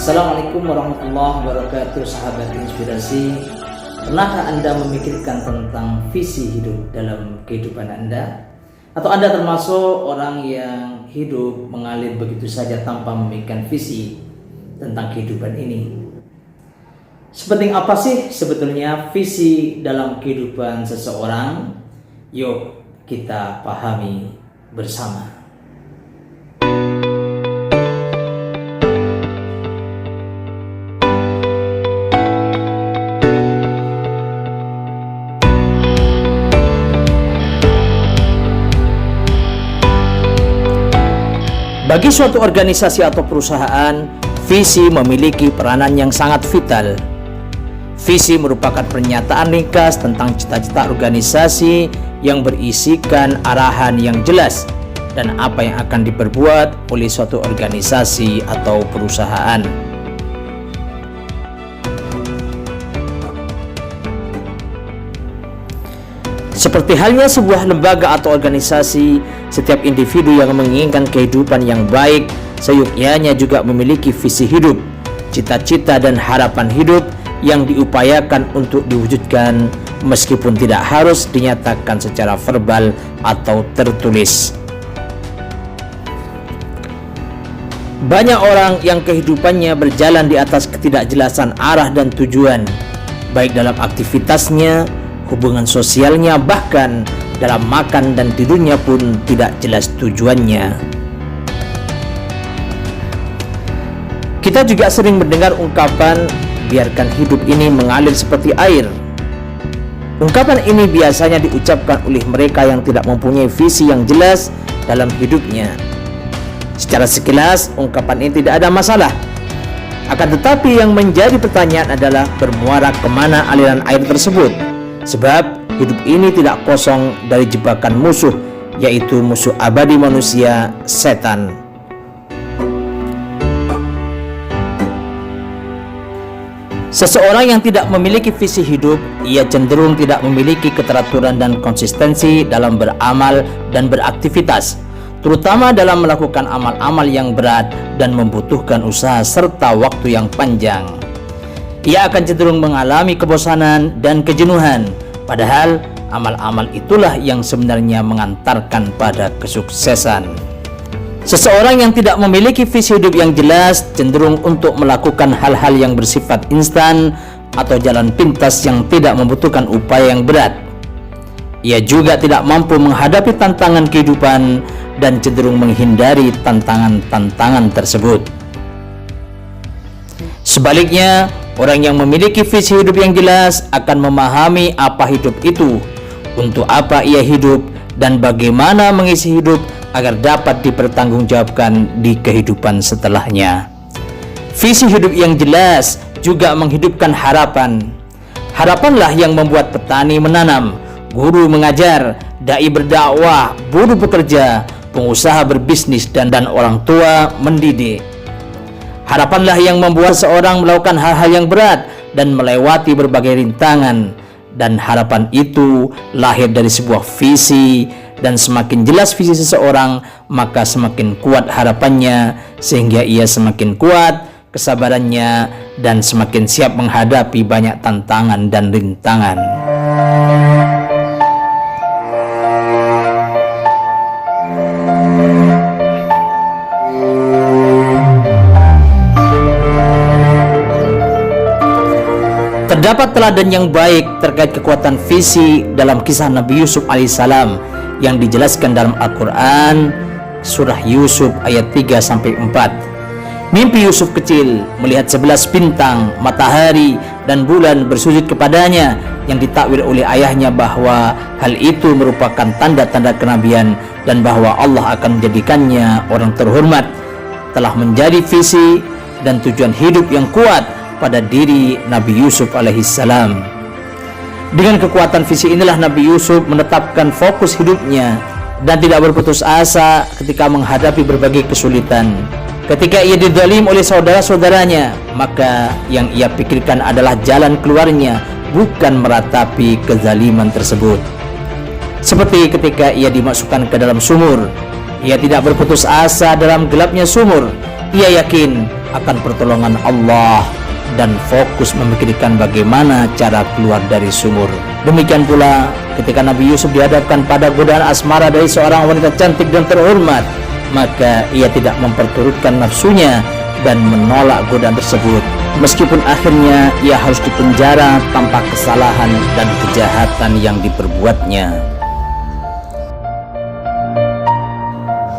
Assalamualaikum warahmatullahi wabarakatuh, sahabat inspirasi. Pernahkah Anda memikirkan tentang visi hidup dalam kehidupan Anda? Atau Anda termasuk orang yang hidup mengalir begitu saja tanpa memikirkan visi tentang kehidupan ini? Sepenting apa sih sebetulnya visi dalam kehidupan seseorang? Yuk kita pahami bersama. Bagi suatu organisasi atau perusahaan, visi memiliki peranan yang sangat vital. Visi merupakan pernyataan ringkas tentang cita-cita organisasi yang berisikan arahan yang jelas dan apa yang akan diperbuat oleh suatu organisasi atau perusahaan. Seperti halnya sebuah lembaga atau organisasi, setiap individu yang menginginkan kehidupan yang baik seyogyanya juga memiliki visi hidup, cita-cita dan harapan hidup yang diupayakan untuk diwujudkan meskipun tidak harus dinyatakan secara verbal atau tertulis. Banyak orang yang kehidupannya berjalan di atas ketidakjelasan arah dan tujuan, baik dalam aktivitasnya, hubungan sosialnya, bahkan dalam makan dan tidurnya pun tidak jelas tujuannya. Kita juga sering mendengar ungkapan, biarkan hidup ini mengalir seperti air. Ungkapan ini biasanya diucapkan oleh mereka yang tidak mempunyai visi yang jelas dalam hidupnya. Secara sekilas, ungkapan ini tidak ada masalah. Akan tetapi yang menjadi pertanyaan adalah bermuara kemana aliran air tersebut. Sebab hidup ini tidak kosong dari jebakan musuh, yaitu musuh abadi manusia, setan. Seseorang yang tidak memiliki visi hidup, ia cenderung tidak memiliki keteraturan dan konsistensi dalam beramal dan beraktivitas, terutama dalam melakukan amal-amal yang berat dan membutuhkan usaha serta waktu yang panjang. Ia akan cenderung mengalami kebosanan dan kejenuhan, padahal amal-amal itulah yang sebenarnya mengantarkan pada kesuksesan. Seseorang yang tidak memiliki visi hidup yang jelas cenderung untuk melakukan hal-hal yang bersifat instan atau jalan pintas yang tidak membutuhkan upaya yang berat. Ia juga tidak mampu menghadapi tantangan kehidupan dan cenderung menghindari tantangan-tantangan tersebut. Sebaliknya, orang yang memiliki visi hidup yang jelas akan memahami apa hidup itu, untuk apa ia hidup, dan bagaimana mengisi hidup agar dapat dipertanggungjawabkan di kehidupan setelahnya. Visi hidup yang jelas juga menghidupkan harapan. Harapanlah yang membuat petani menanam, guru mengajar, dai berdakwah, buruh bekerja, pengusaha berbisnis, dan orang tua mendidik. Harapanlah yang membuat seorang melakukan hal-hal yang berat dan melewati berbagai rintangan. Dan harapan itu lahir dari sebuah visi, dan semakin jelas visi seseorang, maka semakin kuat harapannya, sehingga ia semakin kuat kesabarannya dan semakin siap menghadapi banyak tantangan dan rintangan. Terdapat teladan yang baik terkait kekuatan visi dalam kisah Nabi Yusuf alaihissalam yang dijelaskan dalam Al-Quran surah Yusuf ayat 3-4. Mimpi Yusuf kecil melihat 11 bintang, matahari, dan bulan bersujud kepadanya yang ditakwil oleh ayahnya bahwa hal itu merupakan tanda-tanda kenabian dan bahwa Allah akan menjadikannya orang terhormat, telah menjadi visi dan tujuan hidup yang kuat pada diri Nabi Yusuf alaihissalam. Dengan kekuatan visi inilah Nabi Yusuf menetapkan fokus hidupnya dan tidak berputus asa ketika menghadapi berbagai kesulitan. Ketika ia dizalim oleh saudara-saudaranya, maka yang ia pikirkan adalah jalan keluarnya, bukan meratapi kezaliman tersebut. Seperti ketika ia dimasukkan ke dalam sumur, ia tidak berputus asa dalam gelapnya sumur. Ia yakin akan pertolongan Allah dan fokus memikirkan bagaimana cara keluar dari sumur. Demikian pula ketika Nabi Yusuf dihadapkan pada godaan asmara dari seorang wanita cantik dan terhormat, maka ia tidak memperturutkan nafsunya dan menolak godaan tersebut, meskipun akhirnya ia harus dipenjara tanpa kesalahan dan kejahatan yang diperbuatnya.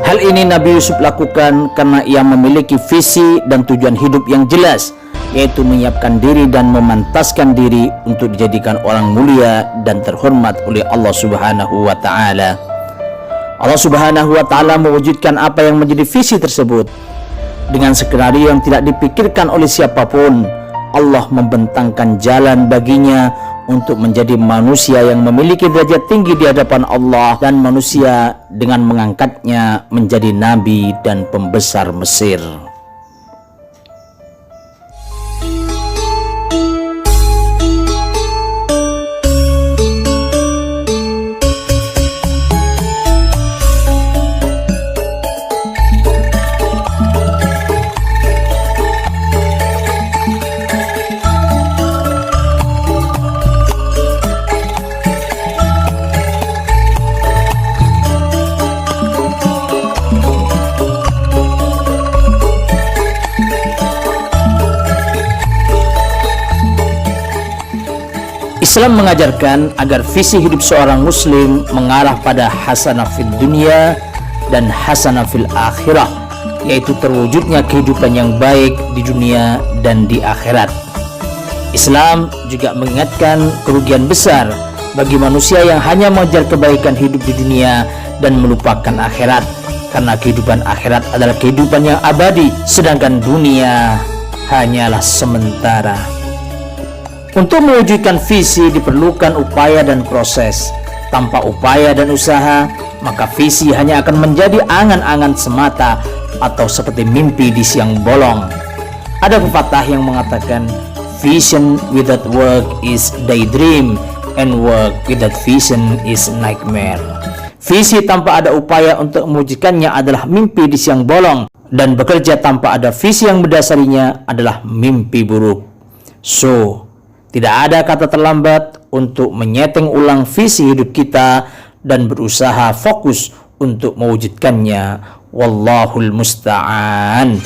Hal ini Nabi Yusuf lakukan karena ia memiliki visi dan tujuan hidup yang jelas, yaitu menyiapkan diri dan memantaskan diri untuk dijadikan orang mulia dan terhormat oleh Allah Subhanahu wa Ta'ala. Allah Subhanahu wa Ta'ala mewujudkan apa yang menjadi visi tersebut dengan skenario yang tidak dipikirkan oleh siapapun. Allah membentangkan jalan baginya untuk menjadi manusia yang memiliki derajat tinggi di hadapan Allah dan manusia dengan mengangkatnya menjadi nabi dan pembesar Mesir. Islam mengajarkan agar visi hidup seorang muslim mengarah pada hasanah fid dunia dan hasanah fil akhirah, yaitu terwujudnya kehidupan yang baik di dunia dan di akhirat. Islam juga mengingatkan kerugian besar bagi manusia yang hanya mengejar kebaikan hidup di dunia dan melupakan akhirat, karena kehidupan akhirat adalah kehidupan yang abadi, sedangkan dunia hanyalah sementara. Untuk mewujudkan visi diperlukan upaya dan proses. Tanpa upaya dan usaha, maka visi hanya akan menjadi angan-angan semata atau seperti mimpi di siang bolong. Ada pepatah yang mengatakan, vision without work is daydream and work without vision is nightmare. Visi tanpa ada upaya untuk mewujudkannya adalah mimpi di siang bolong, dan bekerja tanpa ada visi yang mendasarinya adalah mimpi buruk. So, tidak ada kata terlambat untuk menyeting ulang visi hidup kita dan berusaha fokus untuk mewujudkannya. Wallahul musta'an.